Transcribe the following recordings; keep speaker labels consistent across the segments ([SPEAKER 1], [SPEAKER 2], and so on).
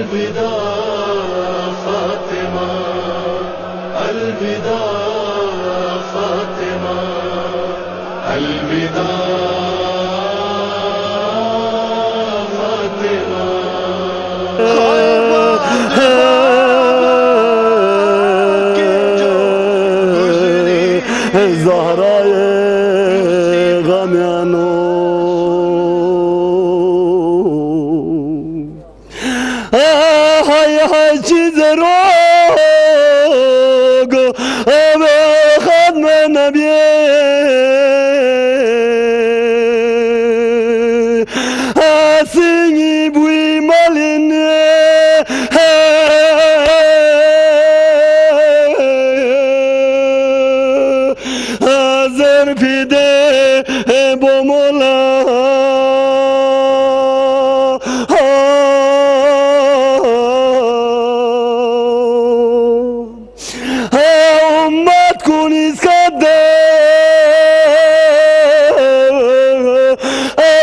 [SPEAKER 1] الوداع فاطمة، الوداع فاطمة، الوداع فاطمة.
[SPEAKER 2] زهرای غمیانو های های چیز روگ به ختم نبی سینی بوی مالینه زرفیده با مولا امت کنیز کده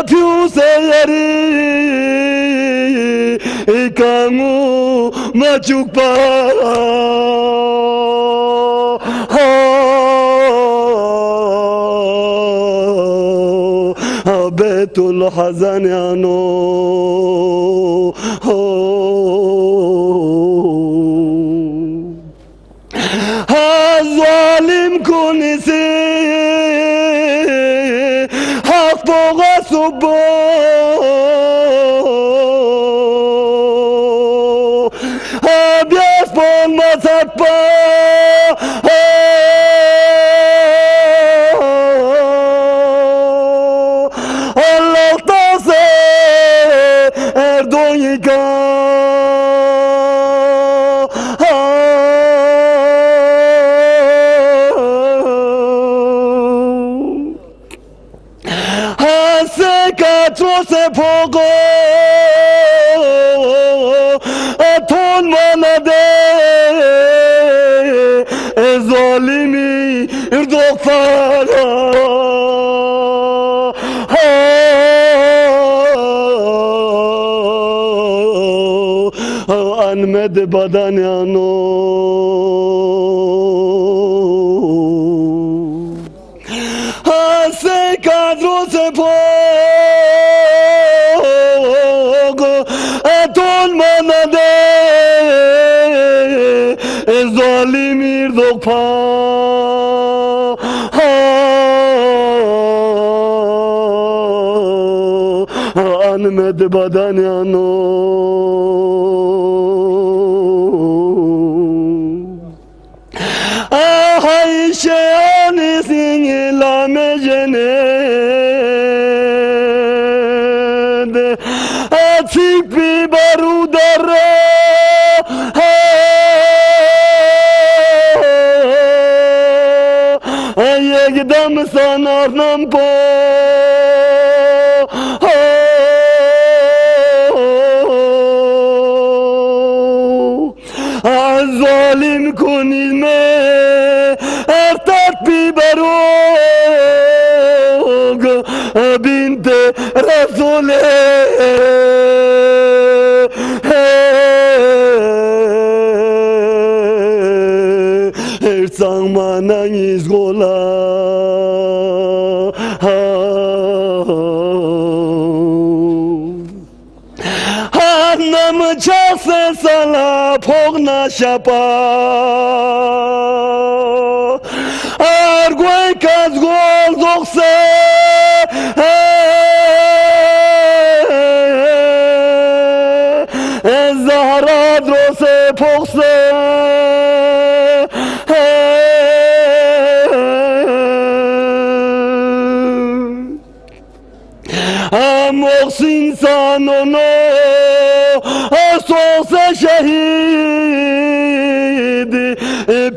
[SPEAKER 2] پیوس یاری کامو مچوک پا بیت الحزن یانو ظالم کنیسی حق بغا صبح بیاس بان مزد پا Allah tase Erdoğan'a Hase katrose pogo Aton manade Zalimi irdokfana Anmed badan yano Hase kadro se pog Aton manade Zalimir dokpa Anmed badan yano Ayşe sinila mecened Atik bir barudara Yekdam sanar nampo Zalim kunilme Ertak biberog Binte Rasule Ersang manang izgola Anam çase sala pogna şapa Arguay kaz gol dokse Zahra drose pogse Mohsin sanono Sosa şehid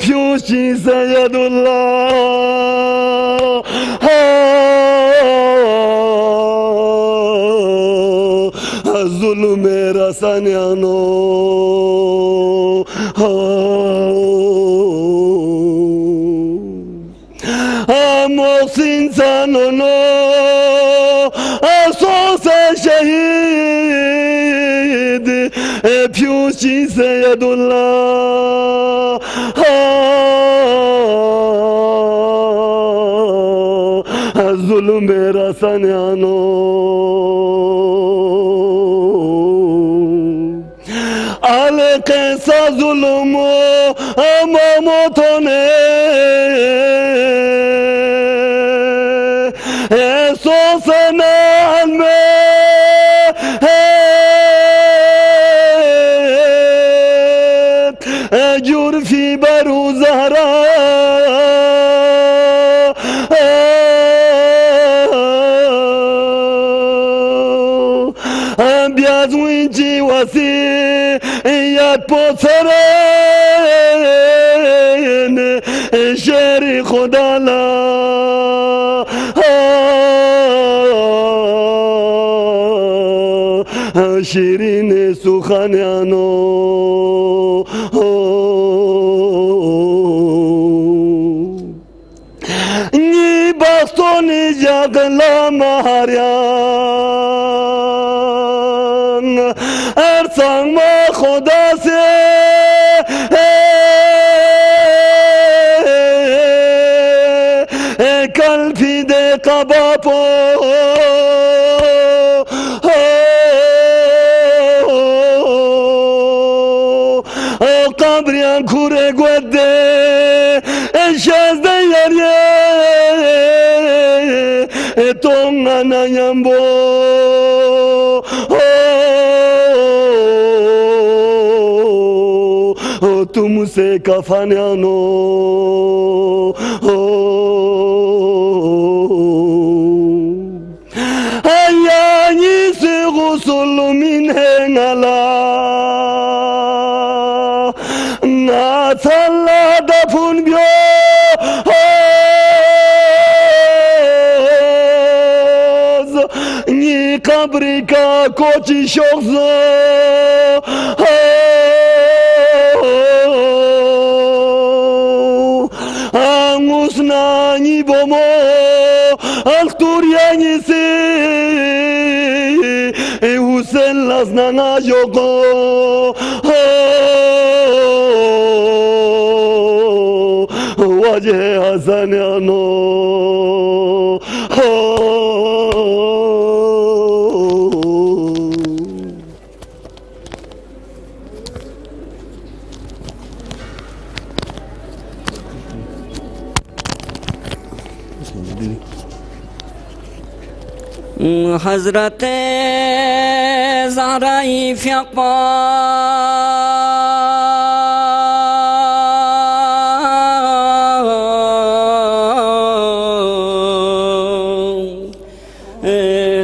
[SPEAKER 2] Piyuşi Seyyedullah Zulme rasan yano Mohsin sanono Sosa şehid پیوشی سید الله ظلم رسانیانو قصه ظلم امامتونه احساس نعمه جرفی برو زهره بیاز وینچی وسیعت پسرین شعر خدا لا شیرین سخنیانو نی باستونی جاگلا مهاریان ارسان ما خدا سے کل پی دے قباپو قبریان کوره گوده شازده یاریه تونگانا یمبو तुम से कफान्यानो ayani se gusul min hengala na salla da pun byo ni kabri ka kochi shokzo Angusnani bomo Alturiani si Hussein las nana yoko Wajhe Hasaniano
[SPEAKER 3] حضرت Zahra فیقا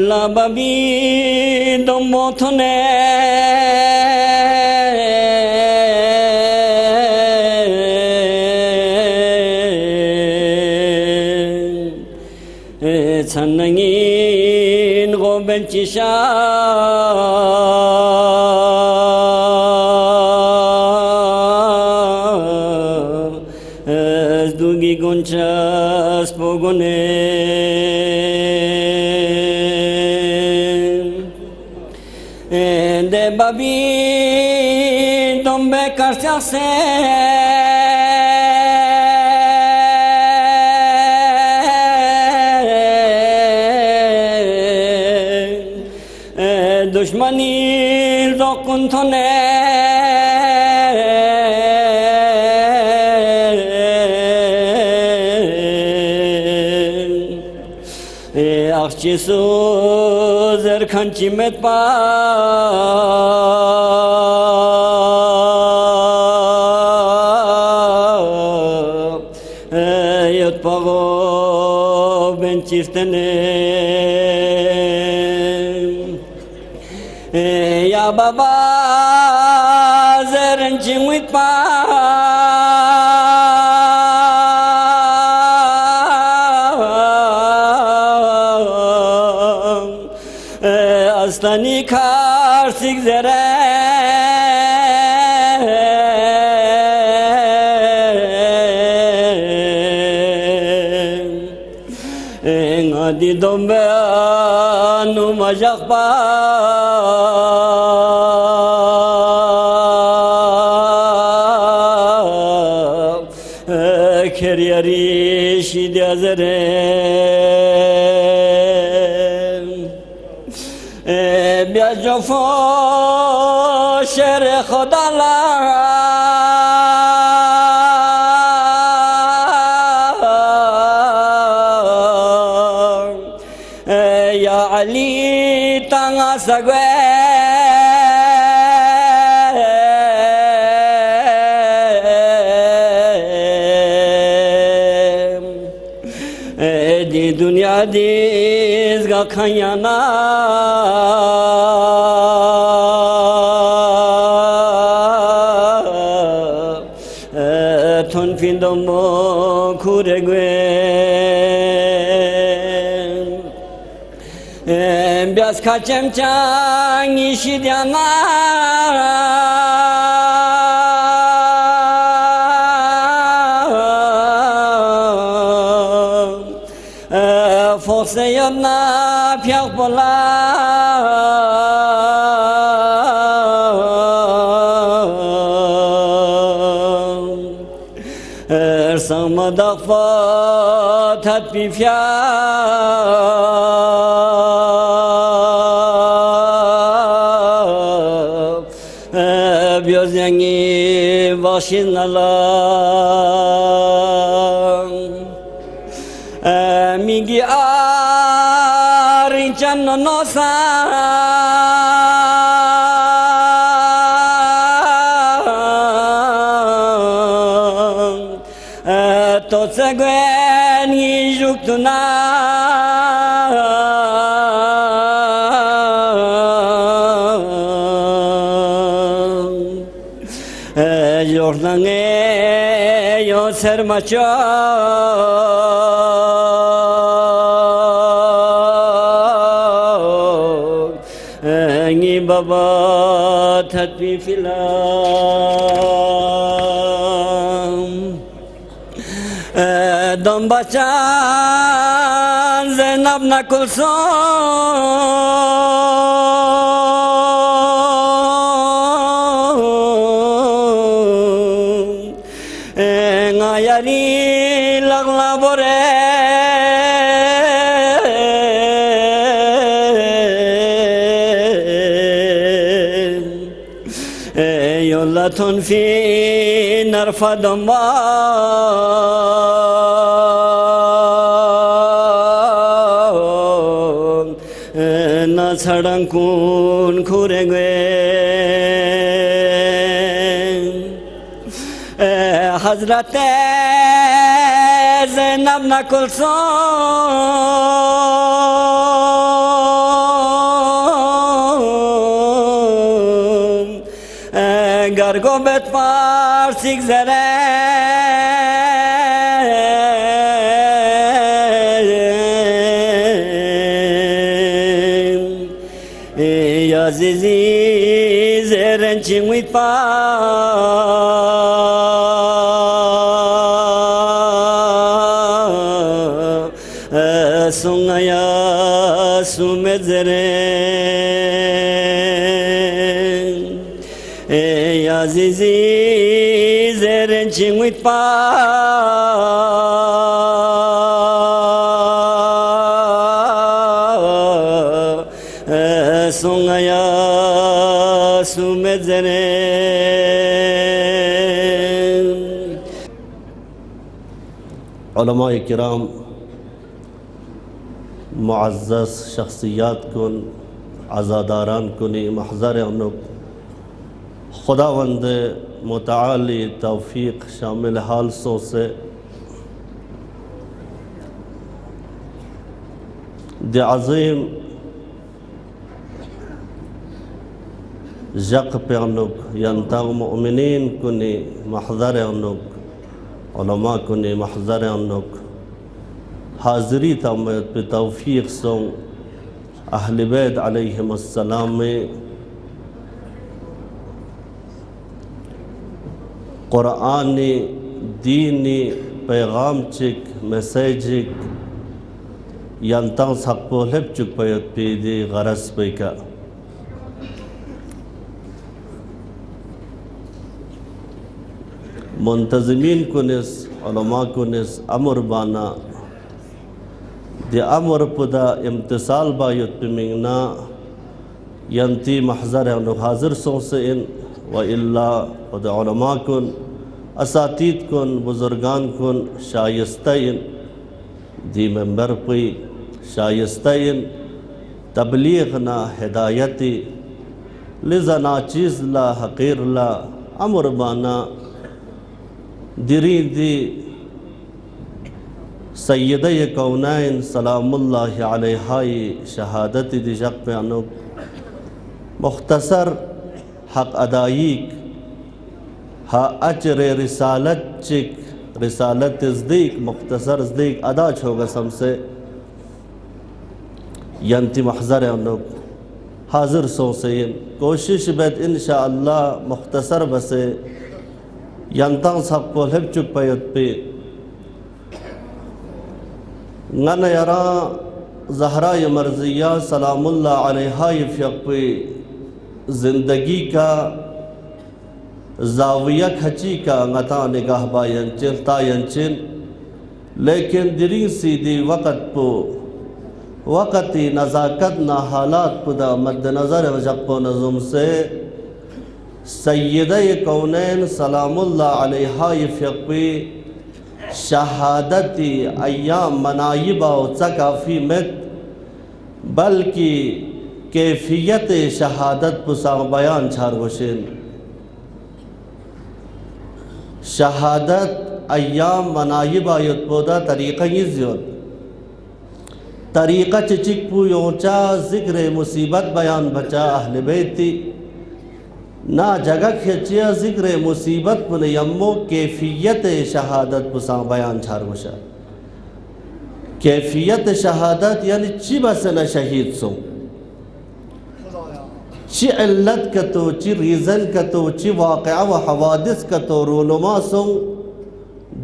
[SPEAKER 3] لبابی دنبوتونه Sanangin goben cisha dugi gonchas pogone de babi dombe karchase Düşmanil dokuntone Akçisu zerkan çimet pa Yot pago ben çiftene Ya baba zerenci mitpa Aslani karsik zere Ngadi dombe anu majakpa Khurshid ازرم بیا جفا شر خدا یا علی تنگ سگوه دی دنیا these گا کھیانا تون فیندم کوره given بیاز کچم چنگی شیدیانا فوسه یادنا پیاق بلا ارسام دفاتت بی فیاب بیاز ینگی باشید نلام میگی آرین چند نوسان تو سگوین یجوکتنا جوردنگه یا سرمچا نی بابا تطبیع فیلم دم بچان زینب نکلسون ngayari lagla bore yolla ton fi narfa damba na sadang kun khure Hazrat Zeynep nakulsun Gargobet parsik zerem Yazizi zeren çimit pa Sungaya sumedzeren Yazizi zeren çimit pa Sungaya sumedzeren
[SPEAKER 4] علماء کرام معزز شخصیات کن عزاداران کنی محضر انک خداوند متعالی توفیق شامل حال سو سے دی عظیم جق پہ انک ینتا مؤمنین کنی محضر انک علماء کنی محضر انک حاضری تامت پہ توفیق سو اہل بیت علیہم السلام میں قرآنی دینی پیغام چک میسیجک ینتان سق پولب چک پیت پیدی غرس پیکا منتظمین کنس علماء کنس امر بانا दे अमर पुदा इम्तिसाल बायुत पिमिंगना यंती महजर हाजिर सोसे इन व इल्ला व उलमा कुन असातीद कुन बुजुर्गान कुन शायस्ता इन दी मेंबर पुई शायस्ता इन तबलीग ना हिदायती लिजा नाचीज़ ला हकीर ला अमर बाना दिरी दी सैयद कौनैन सलामुल्लाहि अलैहा शहादत दी शक पे अनुक मुख्तसर हक अदायीक हा अजर रिसालत चिक रिसालत ज़दीक मुख्तसर ज़दीक अदा छोगा समसे यंती महज़र अनुक हाजिर सोसेन कोशिश बेद इंशाअल्लाह मुख्तसर बसे यंता सब को हेब चुक पयत पे गन यरा ज़हरा मर्जिया सलामुल्लाह अलैहा फ़ियक पे ज़िंदगी का जाविया खची का गता निगाह बायंचिन तायंचिन लेकिन दिरी सीधी वक़्त पो वक़्ती नज़ाकत ना हालात पुदा मद्दनज़र वजक़ो नज़ुम से सैयद कौनैन सलामुल्लाह अलैहा फ़ियक पे शहादती अय्याम मनाइबा काफ़ी मत बल्कि कैफियत शहादत पुसा बयान छार वशिन शहादत अय्याम मनाइबा युतपोदा तरीक़ा यज़्योत तरीक़ा चिचिक पू योचा ज़िक्र मुसीबत बयान बचा अहले बैती ना जगह खिचिया ज़िक्र मुसीबत पुन यम्मो कैफियत शहादत पुसा बयान छार वशा कैफियत शहादत यानी ची बस न शहीद सो ची इल्लत कतो ची रीज़न कतो ची वाक़या व हवादिस कतो रोनुमा सो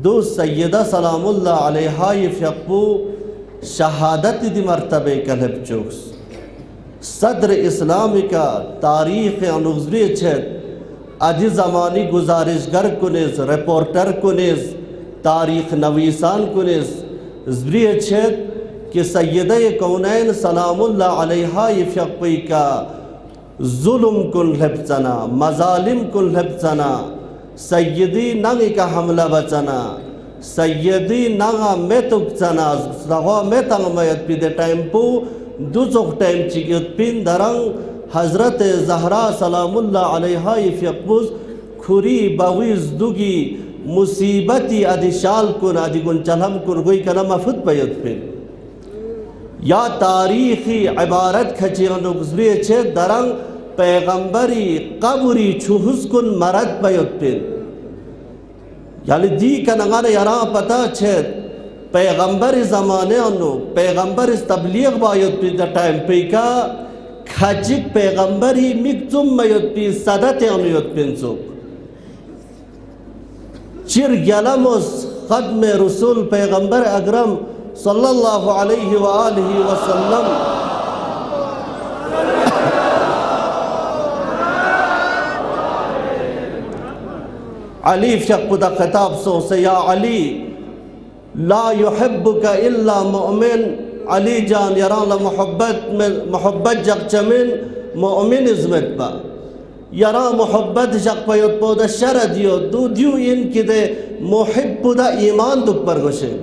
[SPEAKER 4] दो सैयदा सलामुल्लाह अलैहा फ़ियक़ू शहादत दी मरतबे कलब चोक्स सदर इस्लामी का तारीख़ अनुज़वी छत अधी ज़मानी गुजारिशगर कुनिस रिपोर्टर कुनिस तारीख़ नवीसान कुनिस ज़वी छत कि सैयद कौनैन सलामुल्लाह अलैहा फ़ियक़ू का जुल्म कुल लबचना मजालिम कुल लबचना सैयदी नंग का हमला बचना सैयदी नंगा में तुकचना सवा में तंग मयत पीदे टाइम पू दुज़ुक टाइम चिगियत पिन दरंग हज़रत ज़हरा सलामुल्लाह अलैहा फ़ियक़ू खुरी बवीज़ दुगी मुसीबती अधिशाल कुन अधिगुन चलम कुन गोई कना मफुद पयत पिन या तारीख़ी इबारत खचियानो गुज़री छे दरंग पैगंबरी कबरी छुहुस कुन मरद पयत पिन यानी दी कनगाने यरा पता छे पैगंबर ज़माने अनु पैगंबर इस तबलीग बायुत पी द टाइम पे का खजिक पैगंबर ही मिक्तुम मयुत पी सदत अनुयुत पिंसु चिर यलमुस ख़द्म रसूल पैगंबर अकरम सल्लल्लाहु अलैहि व आलिहि वसल्लम अली फ़ियक़ू खिताब सो से या अली ला युहिब्बुका इल्ला मुअमिन अली जान यरा मोहब्बत में मोहब्बत जग चमिन मुअमिन इज़्मत बा यरा मोहब्बत जग पयोत पोदा शरद यो दू दियो इन किदे मुहिब्बुदा ईमान दुक पर गोशेन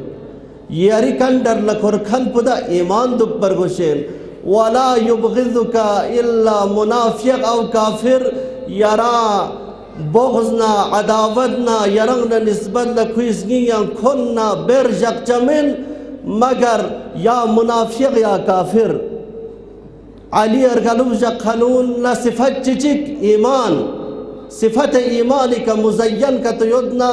[SPEAKER 4] यारी कंडर लखोर खन पुदा ईमान दुक पर गोशेन वला युबग़िज़ुका इल्ला मुनाफ़िक़ औ काफ़िर यरा बोगज़ना अदावतना यरंगना निस्बत लखुइसगियाँ खुन्ना बेरजक चमिन मगर या मुनाफ़िक़ या काफिर अली अरगलुजा खनून ला सिफत चिचिक ईमान सिफत ईमान का मुज़य्यन का तो युदना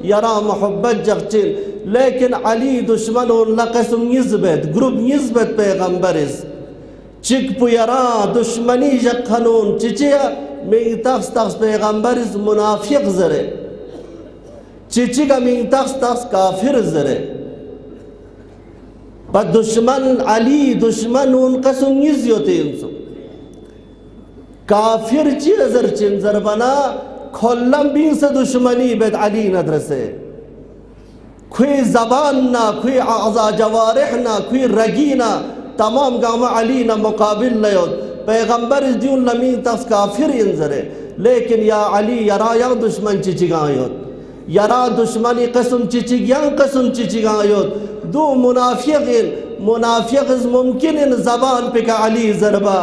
[SPEAKER 4] यरा मोहब्बत जगचिन लेकिन अली दुश्मन लकसम निस्बत ग्रुप निस्बत पैगंबरिस चिक पुयरा दुश्मनी जग खनून चिचिया में तख्स तख्स पैगंबर इस मुनाफिक ज़रे चिची का में तख्स तख्स काफिर ज़रे पर दुश्मन अली दुश्मन उनका सुनिज़ योते इंसु काफिर चीज़र चिंज़र बना खोलम बीन से दुश्मनी बेद अली नदरसे खुई ज़बान ना खुई आज़ा जवारिह ना खुई रगी ना तमाम गामा अली ना मुकाबिल लयोत पैगंबर दियुन लमी तस काफिर इंजरे लेकिन या अली यरा या दुश्मन चिचिगायोत यरा दुश्मनी कसम चिचिगियां कसम चिचिगायोत दो मुनाफिक मुमकिन इन ज़बान पे का अली ज़रबा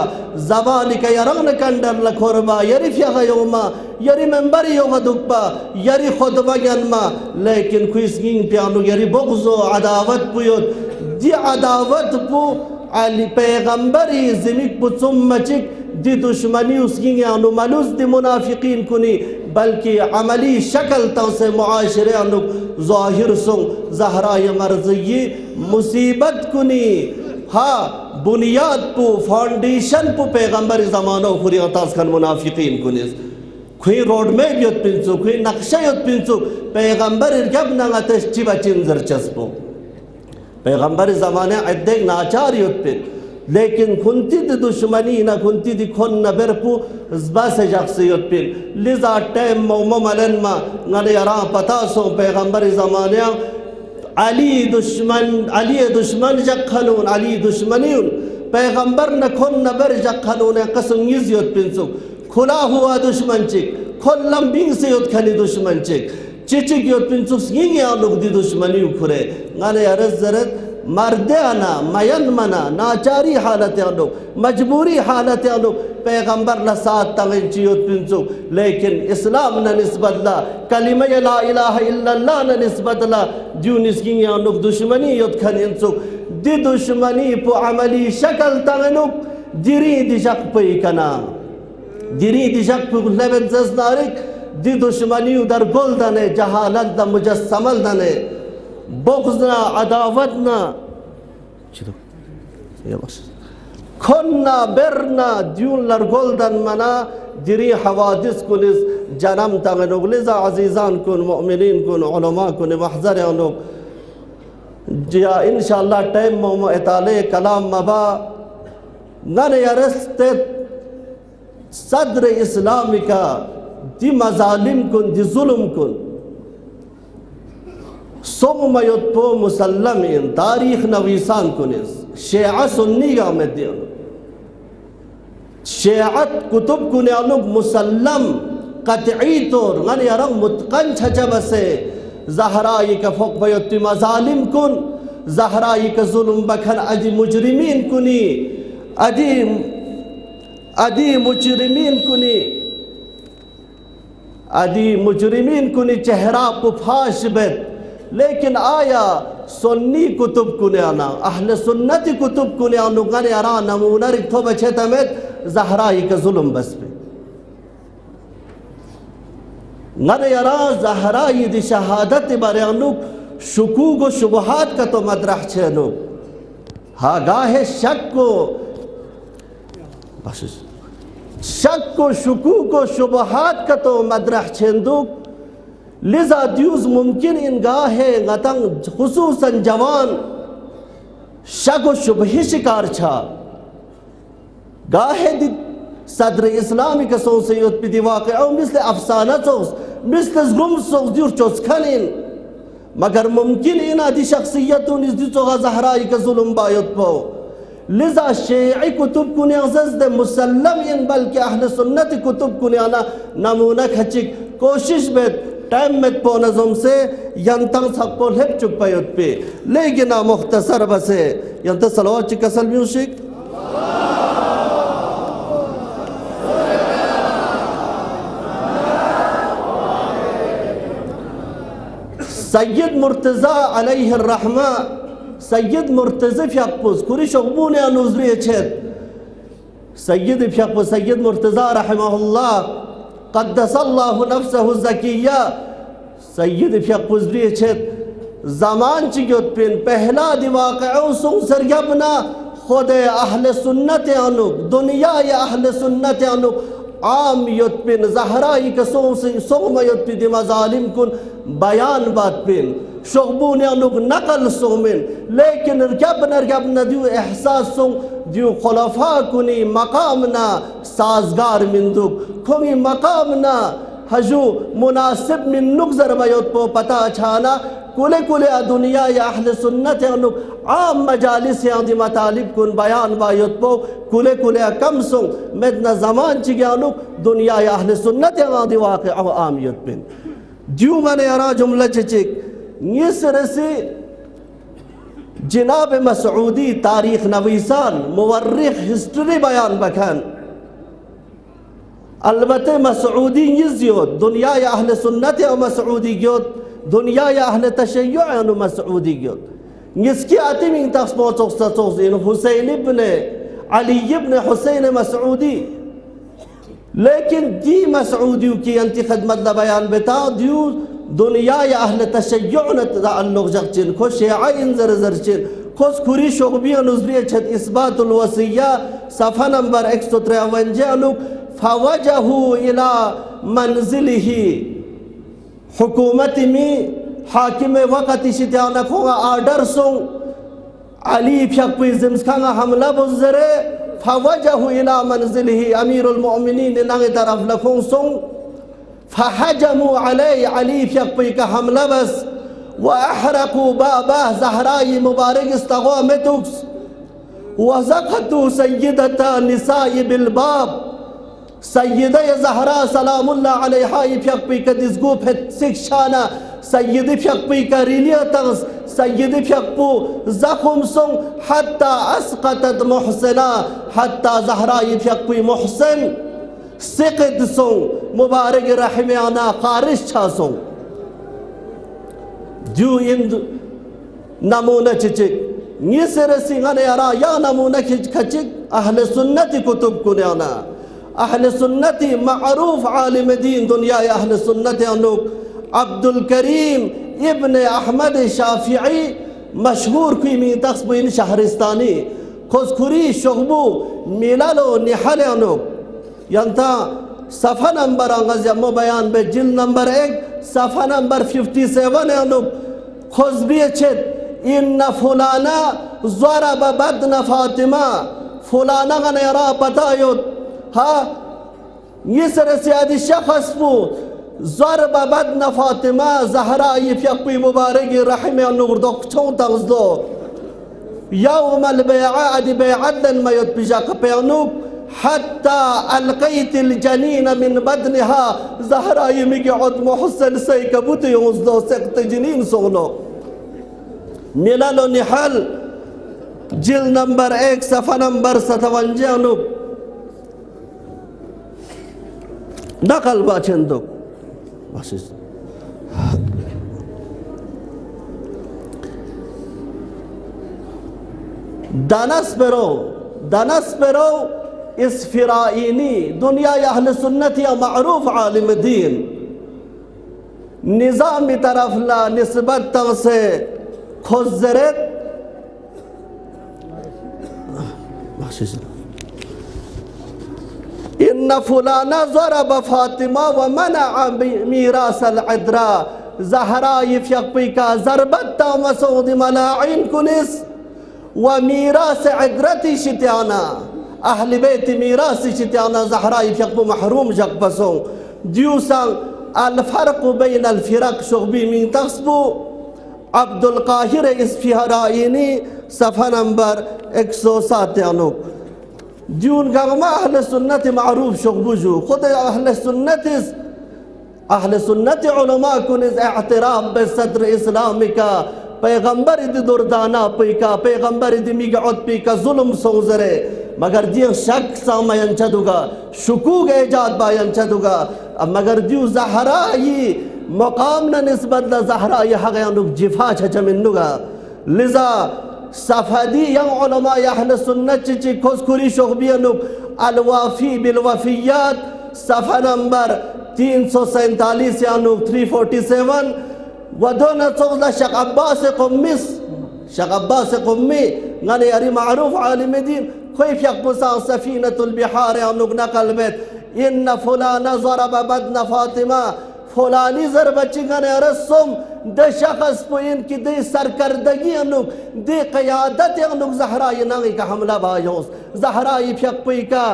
[SPEAKER 4] ज़बान का यरंग कंडर लखोरबा यरी फ़्यागयोमा यरी मेंबर योगा दुक्पा यरी खुतबा यनमा लेकिन खुइसगिंग प्यानो यरी बुग़्ज़ो अदावत पुयोत दी अदावत पु अली पैगंबरी ज़िमिक पु चुम्मचिक दी दुश्मनी उसकी यानो मलूस दी मुनाफिकीन कुनी बल्कि अमली शक्ल तो से मुआशरे अनुक ज़ाहिर सुंग ज़हराए मर्ज़ी मुसीबत कुनी हाँ बुनियाद पु फाउंडेशन पु पैगंबर ज़मानो खुरिया तास्कन मुनाफिकीन कुनी खुई रोड में योत पिंचु खुई नक्शा योत पिंचु पैगंबर जब नंगतश चिबा चिंजर चस्पो पैगंबर ज़माने अद्देक नाचार योत पिन लेकिन खुंती दी दुश्मनी ना खुंती दी खोन न बेरपू ज़बा से जख्सियत पिन लिज़ा टाइम मोमो मलन मा नले यरा पता सो पैगंबर ज़माने अली दुश्मन जख्खनून अली दुश्मनीउन पैगंबर न खोन न बेर जख्खनून कसम यज़ियत पिंसु खुला हुआ दुश्मन चिक खोल लंबिंग से योत खली दुश्मन चिक चिचिक योत पिंसु यिंग या लोग दी दुश्मनी उखरे नले अरज़ ज़रत मर्दे आना मयन मना नाचारी हालत आनो मजबूरी हालत आनो पैगंबर ला साथ तंगन चियोत पिंचो लेकिन इस्लाम न निस्बत ला कलिमा ला इलाहा इल्लल्लाह न निस्बत ला जो निस्किंग आनो दुश्मनी योत खनिंचो दी दुश्मनी पु अमली शक्ल तंगनो दिरी दिशक पे कना दिरी दिशक पु लेबन जस्नारिक दी दुश्मनी उधर गोल्दने जहालत दा मुजस्समल दने बुग़्ज़ना अदावतना खुन्ना बेरना द्यून लरगोल्दन मना दिरी हवादिस कुलिस जन्म तंगनुग लिज़ा अजीज़ान कुन मुअमिनीन कुन उलमा कुन महज़र अनुग जिया इंशाअल्लाह टाइम मोमो इताले कलाम मबा नन यरस्ते सदर इस्लामिका दी मज़ालिम कुन दी जुल्म कुन सोम युत्पो मुसल्लम इन तारीख नवीसान कुनिस शेआ सुन्नी का मध्यम शेअत कुतुब कुन्यानुक मुसल्लम कतई तौर गन यरंग मुतकन छचब से ज़हराई का फ़ोक बयत्ती मज़ालिम कुन ज़हराई का जुल्म बखन अदी मुजरिमीन कुनी अदी मुजरिमीन कुनी चेहरा पुफाश बेत लेकिन आया सुन्नी कुतुब कुन्याना अहले सुन्नती कुतुब कुन्यानु गन यारा नमूना रिक्थो बचे तमेत ज़हराई का जुल्म बस पे गन यारा ज़हराई दी शहादत बरयानु शुकूक व शुबहात का तो मदरह छेनु हागाहे शक को शुकूक व शुबहात का तो मदरह छेंदु लिज़ा द्यूज़ मुमकिन इन गाहे गतंग खुसूसन जवान शक व शुबही शिकार छा गाहे दी सदर इस्लामी का सोच से युद्ध पिदी वाक़े और मिस्ले अफसाना सोच मिस्ले ज़गुम सोच द्यूर चोस्खनिन मगर मुमकिन इन आदि शख्सियतों इस दूसरा ज़हराई का जुल्म बायुत पो लिज़ा शेई कुतुब कुने अज़ज़ दे मुसल्लम इन बल्कि अहले सुन्नत कुतुब कुने आना नमूना खचिक कोशिश में टाइम में पो नज़म से यंतंग सकपो लेप चुप पायुत पे लेकिन आ मुख्तसर बसे यंत सलवात चिकसल म्यूजिक सैयद मुर्तज़ा अलैहि रहमा सैयद मुर्तज़ा फ़याक़पुज़ कुरी शोबून या नुज़री छेद सैयद फ़याक़पुज़ सैयद मुर्तज़ा रहमहुल्लाह क़द्दसल्लाहु नफ्सहु ज़किया सैयद फ़याक़पुज़ री छेद ज़मान चियोत पिन पहला दिवाक़अ सुंग सरयबना खुद अहले सुन्नत अनुक दुनिया या अहले सुन्नत अनुक आम युत्पिन ज़हराई का सोम युत्पि दी मज़ालिम कुन बयान बात पिन शुगबून अनुक नकल सोमिन लेकिन रगबन दियो एहसास सुंग दियो खुलफा कुनी मकामना साजगार मिंदुक खुमी मकामना हजू मुनासिब मिन नुकजर बयोत पो पता छाना कुले कुले दुनिया या अहले सुन्नत अनु आम मजालिस यादी मतालिब कुन बयान बायत पो कुले कुले कम सो मेदना जमान चिग्यानु दुनिया या अहले सुन्नत यादी वाक़ आमियत बिन दियो मने अरा जुमला चिक ये सरसे जनाब मसऊदी तारीख नवीसान मुवर्रिख हिस्ट्री बयान बखान अलबत्ते मसऊदी यज़ियोत दुनिया या अहले सुन्नत या मसऊदी गियोत दुनिया या अहले तशय्युअ अनु मसऊदी गियोत इसकी आती में तस्मों हुसैन इब्न अली इब्न हुसैन मसऊदी लेकिन दी मसऊदी की अंति खदमत दा बयान बता दियो दुनिया या अहले तशय्युअ न ताल्लुक़ जगचिन खो शिया इंजर जरचिन खोस खुरी शोबिया नुज़रिया छत इस्बातुल वसिया सफ़ा नंबर 153 अनु फवजहू इला मंजिलिही हुकूमत में हाकिम वक़्त शित्याना खोगा आर्डर सो अली फ्यक्पी जिम्सखांगा हमला बुज़रे फवजहू इला मंजिलिही अमीरुल मोमिनीन नंगे तरफ लखों सो फहजमू अलैहि अली फ्यक्पी का हमला बस व अहरकू बाबा ज़हराई मुबारक इस्तग़ा मेतुक्स व ज़क़तू सय्यदता निसाई बिलबाब सय्यदा ज़हरा सलामुल्लाह अलैहा फ्यक्पी का दिसगू फेत शिक्षाना सय्यद फ्यक्पी का रिलिया तंस सय्यद फ्यक्पू ज़ख़म सों हत्ता अस्क़तत मुहसिना हत्ता ज़हरा फ्यक्पी मुहसिन सिक़त सों मुबारक रहमियाना ख़ारिज छा सों जो इन नमूना चिचिक ये सिर सिंगाने अरा या नमूना खचिक अहले सुन्नती कुतुब कुन्याना अहले सुन्नती मअरूफ आलिम दीन दुनिया या अहले सुन्नती अनुक अब्दुल करीम इब्न अहमद शाफिई मशहूर की मी तस्बीन शहरिस्तानी खुसखुरी शुगबू मिलालो निहले अनुक यंता सफ़ा नंबर अंगज़ बयान बे जिल नंबर 1 सफ़ा नंबर 57 अनुक खुजबी छत इन फुलाना ज़रब बदन फातिमा फुलाना का नरा बतायोत हाँ ये सर से आदि शख्स पु ज़रब बदन फातिमा ज़हरा ये फ्यक्पी मुबारक रहमे अनुर दोक चौं तगज़दो यौमल बैआ आदि बैअदन मयत पिजा कपे अनुक हत्ता अलक़ैतिल जनीन मिन बदनिहा ज़हरा ये मिगअत मुहसन से कबूत युज़दो सख्त जनीन सोनो मिलालो निहल जिल नंबर 1 सफ़ा नंबर 57 अनुक नकल बाचंदो दनस पेरो इस फिराइनी दुनिया या अहले सुन्नत या मअरूफ आलिम दीन निज़ाम तरफ ला निस्बत तक से खुज़रत इन फुलाना ज़रब फातिमा व मना मीरासल अदरा ज़हरा ये फ्यक्पी का ज़रबत मसूद मलाइन कुनिस व मीरास अदरती शित्याना अहल बैत मीरास शित्याना ज़हरा ये फ्यक्पू महरूम जग बसों दियूसंग अल फ़र्क़ बैन अल फ़िरक़ शुगबी मी तस्बू अब्दुल काहिर इस्फ़िराइनी सफ़ा नंबर 107 अनुक जून गमा अहले सुन्नत मारूफ शुगबुजू खुद अहले सुन्नत उलमा कुन एअतराफ़ बसद्र इस्लाम का पैगंबर इद दुर्दाना पिका पैगंबर इद मिगअत पिका जुल्म सोजरे मगर दियो शक सामयन चदुगा शुकूक एजाद बायन चदुगा मगर दियो ज़हरा ये मकाम न निस्बत ला ज़हरा ये हगयानुक जिफा छचमिन्नुगा लिजा सफ़दी यंग उलमा अहले सुन्नत चिची खुसखुरी शुगबियनुक अलवाफ़ी बिलवफ़ियात सफ़ा नंबर 347 यानुक 347 वदोन सोज़ला शक अब्बास क़ुम्मी गने अरी मारूफ आलिम दीन कोई फ्यक्बुसा सफ़ीनतुल बिहार यानुक नकल बेत इन फुलाना ज़रब बदन फातिमा फुलानी ज़र बच्ची गने रसम द शख्स पुइन की दे सरकर्दगी अनुक दे क़यादत अनुक ज़हरा ये नांगी का हमला बायोस ज़हरा ये फ्यक्पी का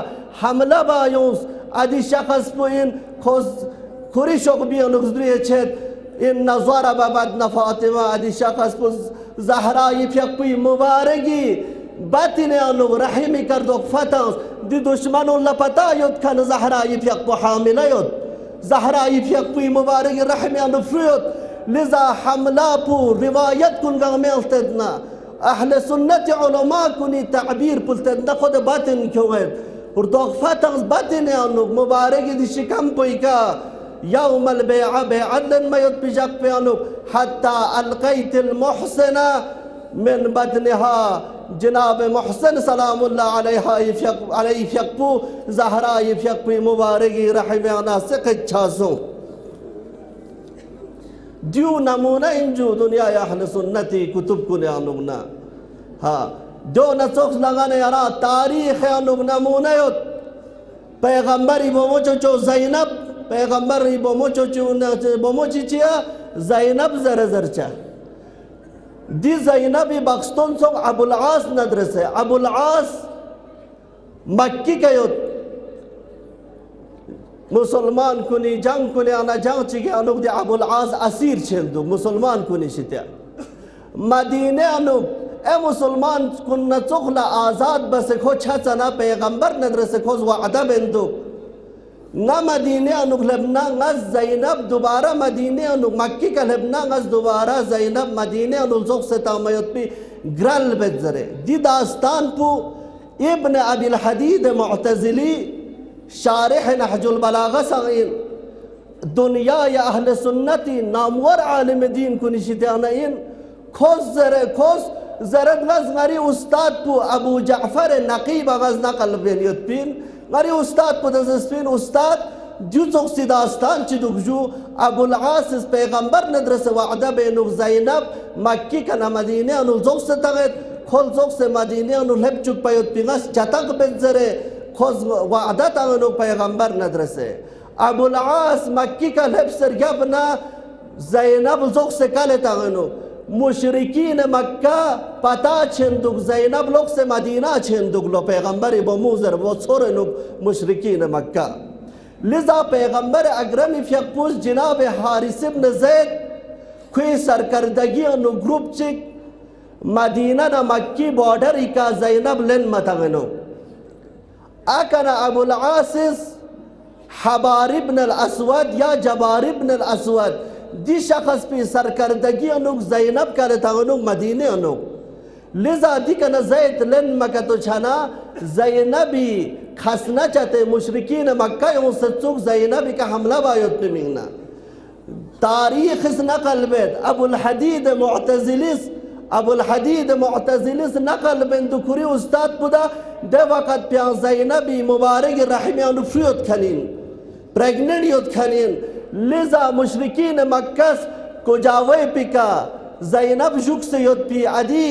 [SPEAKER 4] हमला बायोस आदि शख्स पुइन खुरी शुगबी अनुक ज़रिए छेद इन ज़रब बदन फातिमा अदी शख्स पर ज़हरा यफक पुई मुबारगी बातिने अनुग रहीमी कर दो फतांस दी दुश्मनों लपता युद्ध खन ज़हरा यफक पु हामिला युद्ध ज़हरा यफक पुई मुबारगी रहीमी अनुफ्रियुद्ध लिजा हमला पु रिवायत कुन गमेल्तदना अहले सुन्नत उलमा कुनी ताबीर पुलतदना खुद बातिन क्यों है और दो फतांस बातिने अनुग मुबारगी दी शिकम पुई का यौमल बेअ बेअदन मयत पिजक पे अनुग हत्ता अलकैतिल मुहसना मिन बदनहा जनाब मोहसन सलामुल्लाह अलैहा यफयकपु ज़हरा यफयकपु मुबारगी रहिमाना से कच्छासो दियो नमूना इंजू दुनिया अहले सुन्नती कुतुब कुने अनुगना हाँ जो नसोख लगाने यारा तारीख अनुग नमूना युत पैगंबरी बोमोचो ज़ैनब पैगंबरी बोमोची चिया ज़ैनब ज़रज़रचा दी ज़ैनबी बख्तुन सो अबुल आस नदरसे अबुल आस मक्की का युद्ध मुसलमान कुनी जंग कुनी आना जंग चिके अनुग दे अबुल आस असीर छेंदु मुसलमान कुनी शित्या मदीने अनुग ए मुसलमान कुन चुखला आज़ाद बस खो छचना पैगंबर नदरसे खोज वादा बेंदु ना मदीने अनुग लबना गज ज़ैनब दोबारा मदीने अनुग मक्की का लबना गज दोबारा ज़ैनब मदीने अनुग ज़ोक से तामयत पे ग्रल बेज़रे दी दास्तान पु इब्न अबिल हदीद मुअतज़िली शारिह नहजुल बलागा सगीर दुनिया या अहले सुन्नती नामवर आलिम दीन को निशिताना इन खोज ज़रद गज गरी उस्ताद पु अबू जाफ़र नकीब गज नकल बेलियत पिन गरी उस्ताद पुदस्पिन उस्ताद जुज़ों से दास्तान चिदुगजू अबुल आस पैगंबर नदरस वादा बेनुग ज़ैनब मक्की का न मदीने अनुज़ों से तगत खोल जोक से मदीने अनु लेप चुक पायोत पिंगस जतक बेज़रे खोज वादा तानुग पैगंबर नदरसे अबुल आस मक्की का लेप सरगबना ज़ैनब जोक से काले तानु मुशरिकीन मक्का पता छेंदुक ज़ैनब लोग से मदीना छेंदुक लो पैगंबर बमूज़र वो छोरे लोग मुशरिकीन मक्का लिज़ा पैगंबर अकरम यकपूस जनाब हारिस इब्न ज़ैद कोई सरकर्दगी अनु ग्रुप चिक मदीना न मक्की बॉर्डर इका ज़ैनब लेन मतगनो आकना अबुल आसिस हबार इब्न अल अस्वद या जबार इब्न अल अस्वद दी शख्स पे सरकर्दगी अनुग ज़ैनब का लेतानुग मदीने अनुग लिज़ा दी कना ज़ैद लेन मक्का तो छना ज़ैनबी खसना चाहते मुशरिकीन मक्का यूं सच्चुक ज़ैनबी का हमला बायोत पे मिंगना तारीख़ इस नकल बेद अबुल हदीद मुअतज़िलिस नकल बेद दुकुरी उस्ताद पुदा दे वक़्त प्यां ज़ैनबी मुबारक रहमी अनुफ़ियत खनीन प्रेग्नेंट युत खनीन लिज़ा मुशरिकीन मक्कस को जावे पिका ज़ैनब जुक से युत पी अदी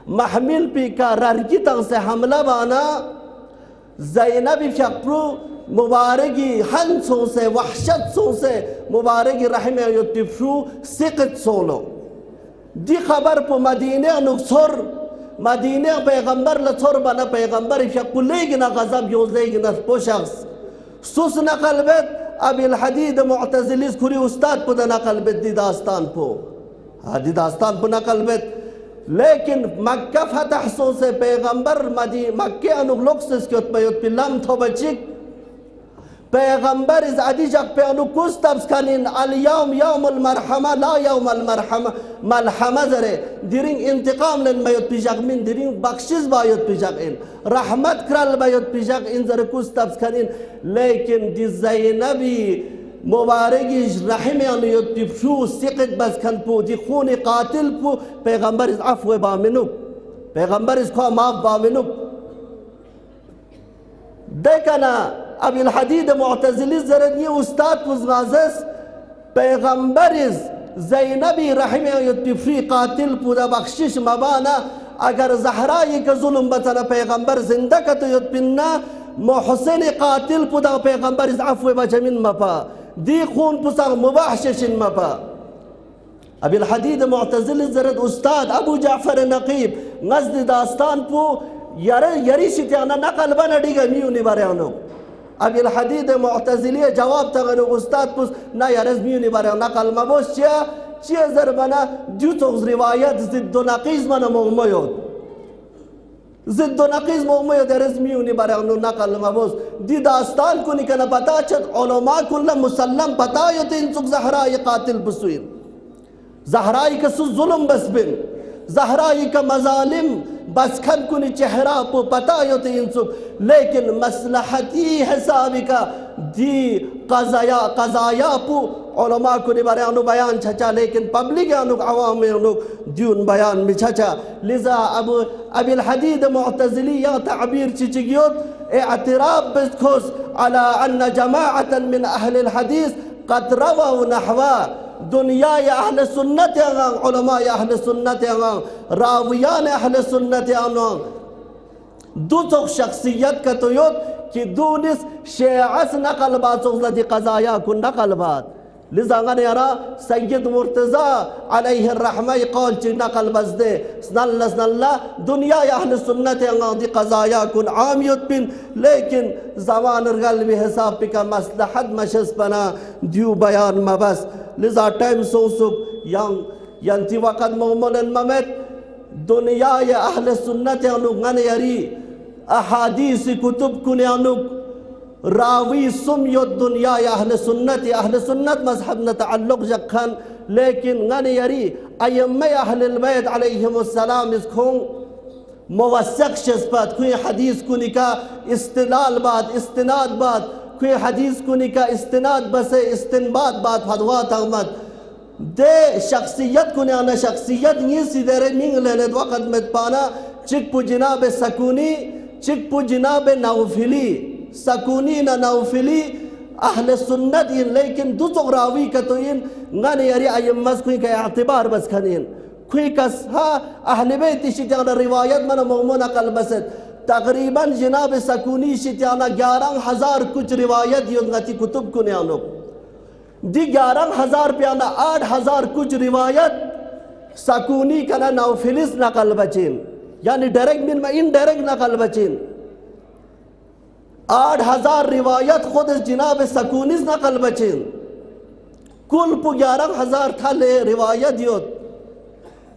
[SPEAKER 4] महमिल पिका ररकी तंग से हमला बाना ज़ैनबी फ़क्रू मुबारकी हंसों से वहशत सों से मुबारकी रहमे युत पी फ्रू सिकत सोलो दी खबर पो मदीने अनुक्सर मदीने पैगंबर लसर बना पैगंबर फ़क्रू लेगिना गज़ब यों लेगिना पोशख्स सुस नकल बेद अबिल हदीद मुअतज़िलिस खुरी उस्ताद पुदा नकल बेद दी दास्तान पो दी दास्तान पो नकल बेद लेकिन मक्का फतह सो से पैगंबर मक्के अनुगलोक से स्क्योत पयोत पिलम थो बचिक पैगंबर इस आदि जग पे अनुकुस तब्स कनिन अल यौम यौमुल मरहमा ला यौमुल मरहमा मलहमा जरे दिरिंग इंतकाम लन बयोत पिजक मिन दिरिंग बख्शिश बायोत पिजक इन रहमत करल बायोत पिजक इन जरे कुस तब्स कनिन लेकिन दी ज़ैनबी मुबारकी रहमे अनुयत पिफू सिकत बस खन पू दी खून कातिल पू पैगंबर इस अफ़्व बामिनु पैगंबर इसको माफ बामिनु देखना अबिल हदीद मुअतज़िली ज़रनी उस्ताद पुज़गाज़स पैगंबर इस ज़ैनबी रहमे अनुयत पिफी कातिल पूरा बख्शिश मबाना अगर ज़हरा ये का जुल्म बतना पैगंबर जिंदा का तो युत पिन्ना मोहसिन कातिल पुदा पैगंबर इस अफ़्व बचमिन मपा दी खून पुसा मुबाहशिन मपा अबिल हदीद मुअतज़िली ज़रद उस्ताद अबू जाफ़र नकीब नज़द दास्तान पु यरी शित्याना नकल बना डिगा मियुनी बारे अनो अबिल हदीद मुअतज़िली जवाब तगन उस्ताद पुस ना यारज मियुनी बारे नकल मबोस चिया जरबना जुतो रिवायत जिद्द नकीज मन मोमयोद जिद्द नकीज मोमयोद यारज मियुनी बारे नकल मबोस दी दास्तान को निकना पता चत उलमा कुल्ला मुसल्लम पता यते इंसुक ज़हरा ये कातिल बसुइन ज़हरा का सु जुल्म बसबिन ज़हरा का मज़ालिम बस खन कुनी चेहरा पो पता योते इंसुक लेकिन मसलहती हिसाबी का दी कज़ाया पो उलमा कुनी बारे अनु बयान छचा लेकिन पब्लिक अनु अवाम में अनु द्यून बयान में छचा लिजा अब अबिल हदीद मुअतज़िली या ताबीर चिचिगियोत एअतिराब बिस्खुस अला अन्न जमाअतन मिन अहलिल हदीस क़द रवौ नहवा दुनिया या अहल सुन्नत यांग उलमा या अहल सुन्नत यांग रावियान अहल सुन्नत यांग दूसों शख्सियत का तो योत कि दूनिस शेअस नकल बात सोचती कज़ाया कुन नकल बात लिज़ांगन यारा सय्यद मुर्तज़ा अलैहि रहमा कौल ची नकल बज़दे स्नल्ला दुनिया या अहल सुन्नत यांग दी कज़ाया कुन आमियत बिन लेकिन ज़मान रगल भी हिसाब पिका मसलहत मशस बना दियो बयान मबस लिज़ा टाइम सोसुक यांती वक़्त मोमलन ममेत दुनिया या अहल सुन्नत यानुक गन यारी अहादीस कुतुब कुन यानुक रावी सुम यो दुनिया या अहल सुन्नत मज़हब न तअल्लुक़ जखन लेकिन गन यारी अय्यम्मे अहलुल बैत अलैहिमुस्सलाम इसको मुवस्सक़ शस्पत कोई हदीस कुनी का इस्तिलाल बात इस्तिनाद बात कोई हदीस कुनी का इस्तिनाद बसे इस्तिनबात बात फदवा तगमत दे शख्सियत कुने आना शख्सियत ये सीधे मिंग लेने वक़्त में पाना चिकपु जनाब सकूनी चिकपु जनाब नौफिली सकूनी ना नौफिली अहले सुन्नत इन लेकिन दूसरों रावी का तो इन गाने यारी अय्यम्मस कोई का एतबार बस खनीन कोई का हा अहले बैत शिजाना रिवायत मन मोमना कल बसत तकरीबन जनाब सकूनी शिजाना 11,000 कुछ रिवायत योंगती कुतुब कुने आनो दी 11,000 प्याना 8,000 कुछ रिवायत सकूनी का ना नौफिलिस नकल बचीन यानी डायरेक्ट मिन में इनडायरेक्ट नकल बचीन 8,000 रिवायत खुद जनाब सकूनिस नकल बचीन कुल पु 11,000 था ले रिवायत योत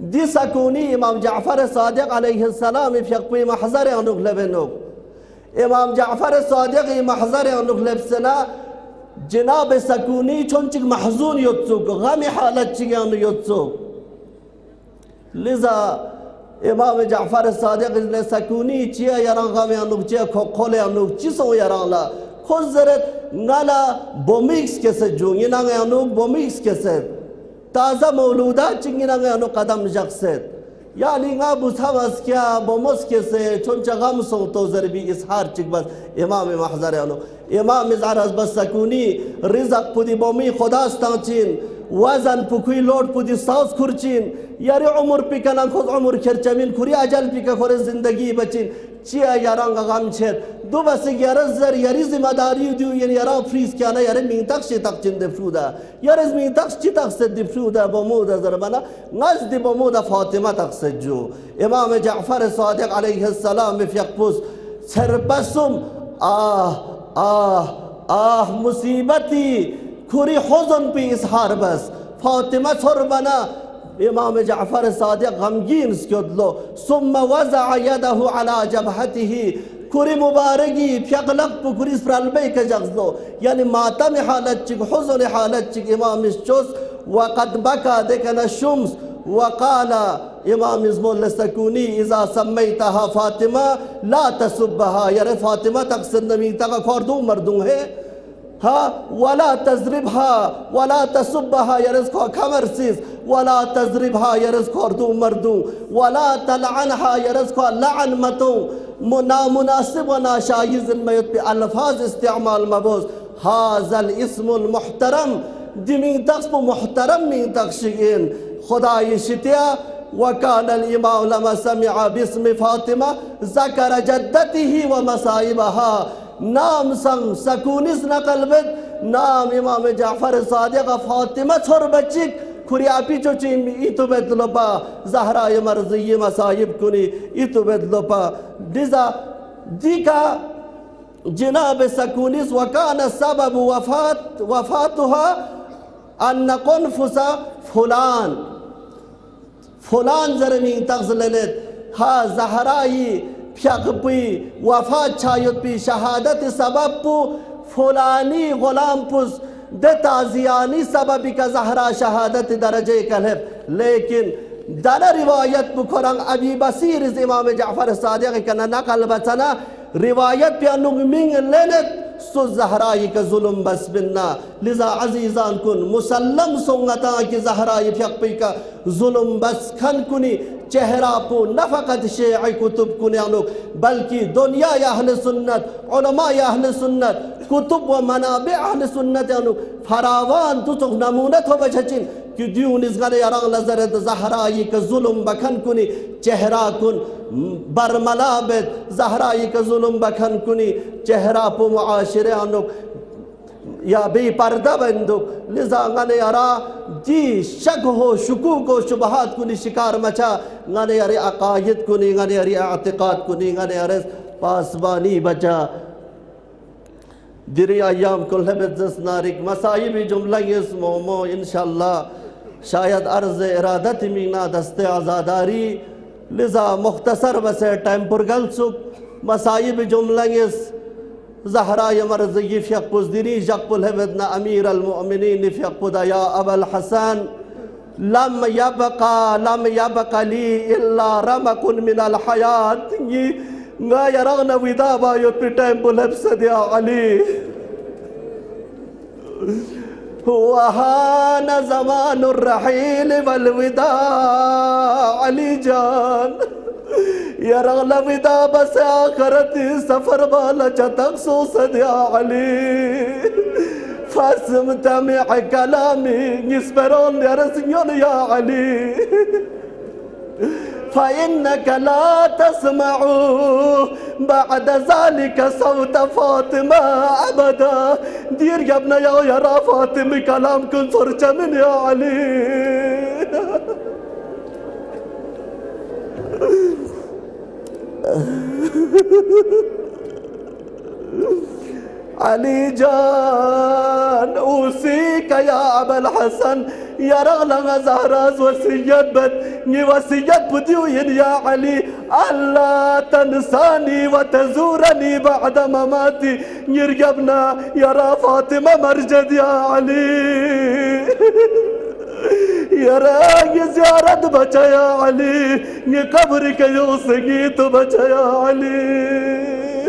[SPEAKER 4] दी सकूनी इमाम जाफर सादिक अलैहिस्सलाम फियक़ी महज़र अनुक लेबेनोक इमाम जाफर सादिक महज़र अनुक लेबसना जनाब सकूनी चोंचिक महजून योत्सुक गम हालत चिगान योत्सुक लिजा इमाम जाफर सादिक ने सकूनी चिया यारां गम अनुक चिया खोले अनुक चिसो यारां ला खुजरत नाला बोमिक्स के से जो ये ना अनुक बोमिक्स के से ताज़ा मौलूदा चिंगिना अनुक कदम जगसेत यानी गा बुसावस क्या बोमस के से चोंचा गम सो तो जरबी इसहार चिक बस इमाम महज़र अनुक इमाम मिज़ारस बस सकूनी रिज़क पुदी बोमी खुदास्तांचीन वज़न पुकुई लोड पुदी साउस खुरचीन यारे उम्र पिकना खुद उम्र खर्चमीन खुरी अजल पिका खुरे जिंदगी बचीन चिया यारांग गम छेद दो बस यारज़र यारी जिम्मेदारी दियो यारा फ्रीज क्या ना यारे मीतक से तक चिंदे फ्रूदा यारे मीतक चितक से दिफ्रूदा बमूदा ज़रबना नज़ दि बमूदा फातिमा तक से जो इमाम जाफर सादिक अलैहिस्सलाम फियक़पुस सरबसुम आह मुसीबती खुरी हुज़न पे इसहार बस फातिमा सरबना इमाम जाफर सादिक गमगीन स्क्योदलो सुम्मा वज़अ यदहु अला जबहतिही खुरी मुबारकी फ्यक़लक खुरी स्प्रलबे के जगलो यानी मातम हालत चिक हुज़न हालत चिक इमाम चोस वक़द बका देखना शुम्स वक़ाला इमाम इज़्मुल सकूनी इज़ा सम्मैतहा फातिमा ला तसुब्बहा यारे फातिमा तक नबी तक खोरदू मर्दू है हाँ वला तज़रिबहा वला तसुब्बहा यरज़ को खबर सीज वला तज़रिबहा यरज़ को अर्दू मर्दू वला तलअनहा यरज़ को लअन मतों नामुनासिब व नाशाइज़ मयत पे अल्फाज इस्तेमाल मबोस हाज़ल इस्मुल मुहतरम दिमी तक्स मुहतरम मी तक्शिगिन खुदाई शितिया वकान इमाम लमा समिअ बिस्मि फातिमा ज़कर जद्दतिही व मसाइबहा नाम संग सकूनिस नकल बेद नाम इमाम जाफर सादिक फातिमा छोर बच्चिक खुरी आपी चोची इतु बेदलोपा ज़हरा मर्ज़ी मसाइब कुनी इतु बेदलोपा दिजा दी का जनाब सकूनिस वकान सबब वफातुहा अन्न कुनफुसा फुलान फुलान जरमी तगजलत हा जहराई फ्यगपी वफात छायुपी शहादत सबब फुलानी गुलाम पुस दे ताजियानी सबबी का जहरा शहादत दरजे कलब लेकिन दाना रिवायत बुखरंग अबी बसीर इमाम जाफर सादिक का नकल बचना रिवायत पे अनुमिंग लेने सो जहराई का जुल्म बस बिन्ना लिजा अजीजान कुन मुसल्लम सोंगता की जहराई फ्यक्पी का जुल्म बस खन कुनी चेहरा पो नफकत शेई कुतुब कुन्यानुक बल्कि दुनिया अहले सुन्नत उलमा अहले सुन्नत कुतुब व मनाबे अहले सुन्नत यानुक फरावान तुतुक नमूनत हो बचचिन कि दियून इस गने अरंग नजरत जहराई का जुल्म बखन कुनी चेहरा कुन बरमलाबत जहराई का जुल्म बखन कुनी चेहरा पो मुआशिरे अनुक या बेपर्दा बंदुक लिजा गने अरा जी शक हो शुकूक हो शुबहात कुनी शिकार मचा गने अरे अकायद कुनी गने अरे आतिकाद कुनी गने अरे पासबानी बचा दिरी अय्याम कुल्हबत नारिक मसाइब जुमला इस मोमो इंशाअल्लाह शायद अर्ज इरादत मीना दस्ते आज़ादारी लिजा मुख्तसर बसे टाइम पुरगल सुक मसाइब जुमला इस ज़हरा यमर्ज़ यफ़्यक़ुज़ दिनी यक़ुल हबदना अमीर अल-मुअमिनीन यफ़्यक़ुद या अबल हसन लम यबक़ा ली इल्ला रमकुन मिनल हयात ये गा यरगना विदाबा युत टाइम बुलहबसद या अली वहान ज़मानुर रहील वल विदा अली जान यरगला विदा बस आखरत सफर बाला चतक सो सदिया अली फसम तमिअ कलामी यस्बरون यरसियन या अली فإنك لا تسمع بعد ذلك صوت فاطمة أبدا دير يا ابن يا فاطمة كلام كن صرت من يا علي علي جان أوصيك يا أبا الحسن يا رغلا زهراز وصيات بد وصيات بديوين يا علي ألا تنساني وتزورني بعد مماتي يرقبنا يا فاطمة مرجد يا علي يا راجي زيارة بچا يا علي ये कब्र के योसगी तो बचा या अली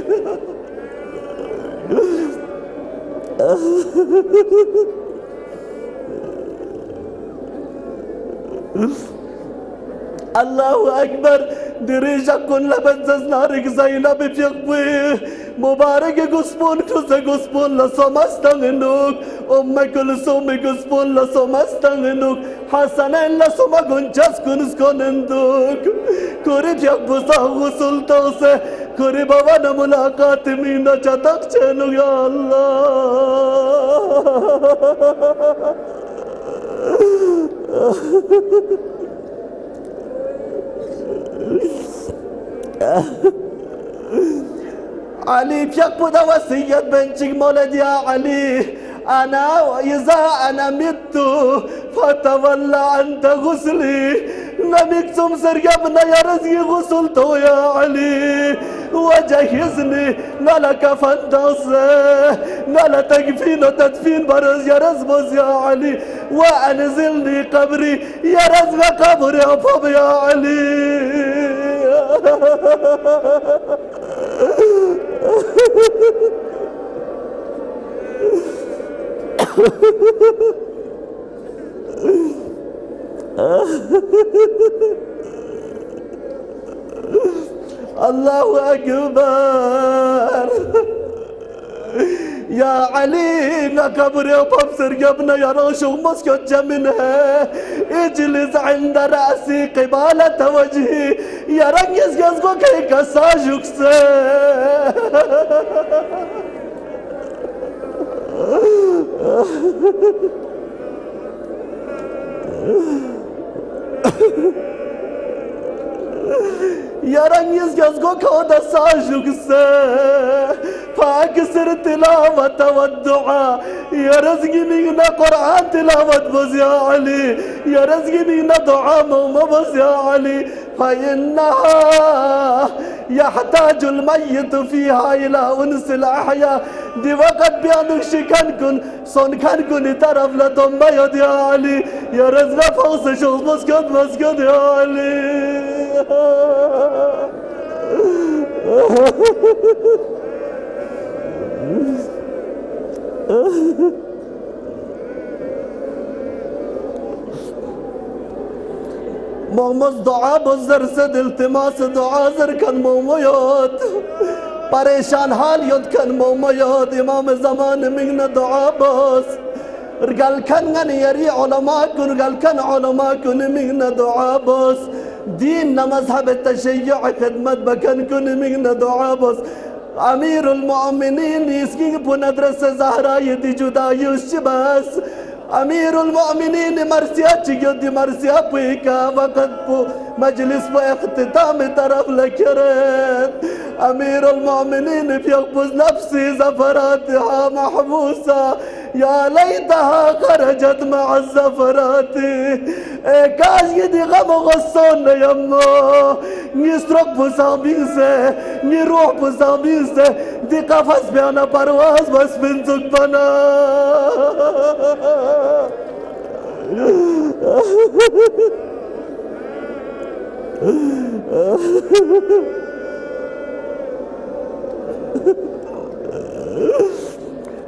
[SPEAKER 4] الله أكبر دريجة كل بنزز نارك زينب بيقبي مبارك قسمون كوزا قسمون لسومستغنوك أم كلثوم قسمون لسومستغنوك حسنين لسوما قنجز كنز كنندوك كوري بيقبو صاغو سلطوسه كوري بوانا ملاقات مينا جاتك چنو يا الله علي بيقبض وصية بنتك مولد يا علي أنا وإذا أنا مت فتولى أنت غسلي نمكتم سرقبنا يا رزقي غسلته يا علي وجهزني نلك فندس نلا تكفين وتدفين برز يا رزبز يا علي وأنزلني قبري يا رزق قبري أفض يا علي الله أكبر يا علي نكبر يا بابسر يبنى يا راشو مسكت منها اجلس عند رأسي قبالة وجهي يا رنجز جزقو كيك ساجوك يا رنجز جزقو كودا ساجوك
[SPEAKER 2] فأكثر التلاوة والدعاء يا رزقي منا قرآن تلاوة بس يا علي يا رزقي منا دعاء موما بس يا علي فإنها يحتاج الميت فيها إلى أنس الأحياء دي وقت بيانك شكان كن صن كان كن طرف لدم بيض يا علي يا رزق فوز شوز مسكت يا علي मोहम्मद दुआ बुजर से इल्तिमास दुआ जर कन मोमयत परेशान हाल युद्ध कन मोमयत इमाम ज़मान मिगन दुआ बस रगल कन गन यरी उलमा कुन मिगन दुआ बस दीन न मज़हब तशय्युअ खिदमत बकन कुन मिगन दुआ बस अमीर المؤمنين इसकी पुनद्रस ज़हरा यदि जुदा युश बस अमीर المؤمنين मरसिया चियोदी मरसिया पुका वक़्त पु मजलिस व इख्तिताम तरफ लकरत अमीर المؤمنين يقبض نفسي زفراتها محبوسة يا ليتها خرجت مع الزفرات काश ये दिखा मुगस्सन यम्मो निस्ट्रोक पुसाबिन से निरोह पुसाबिन से दिखा फस बयाना परवाज बस बिन सुख बना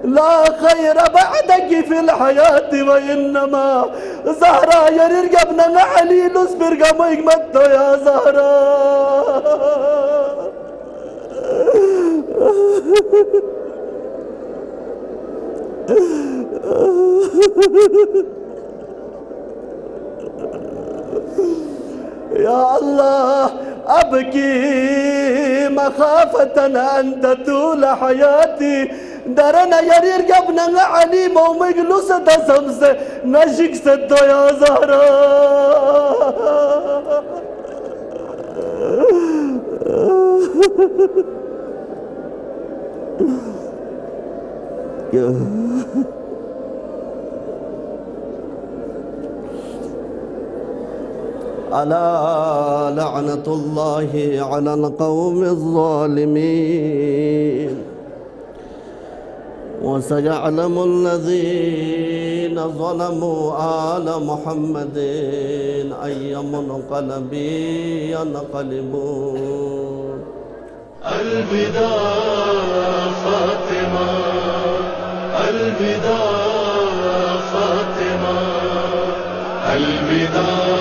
[SPEAKER 2] لا خير بعدك في الحياة وإنما زهرة يرجع ابن علي نصبر كما يقمت يا زهرة يا الله أبكي مخافة أن تطول حياتي درنا يرير قبنا علي مومي قلوسة تسمسة نشك ستو يا زهرة ألا لعنة الله على القوم الظالمين وسيعلم الذين ظلموا آل محمد أي منقلب ينقلبون
[SPEAKER 1] الوداع فاطمة الوداع فاطمة الوداع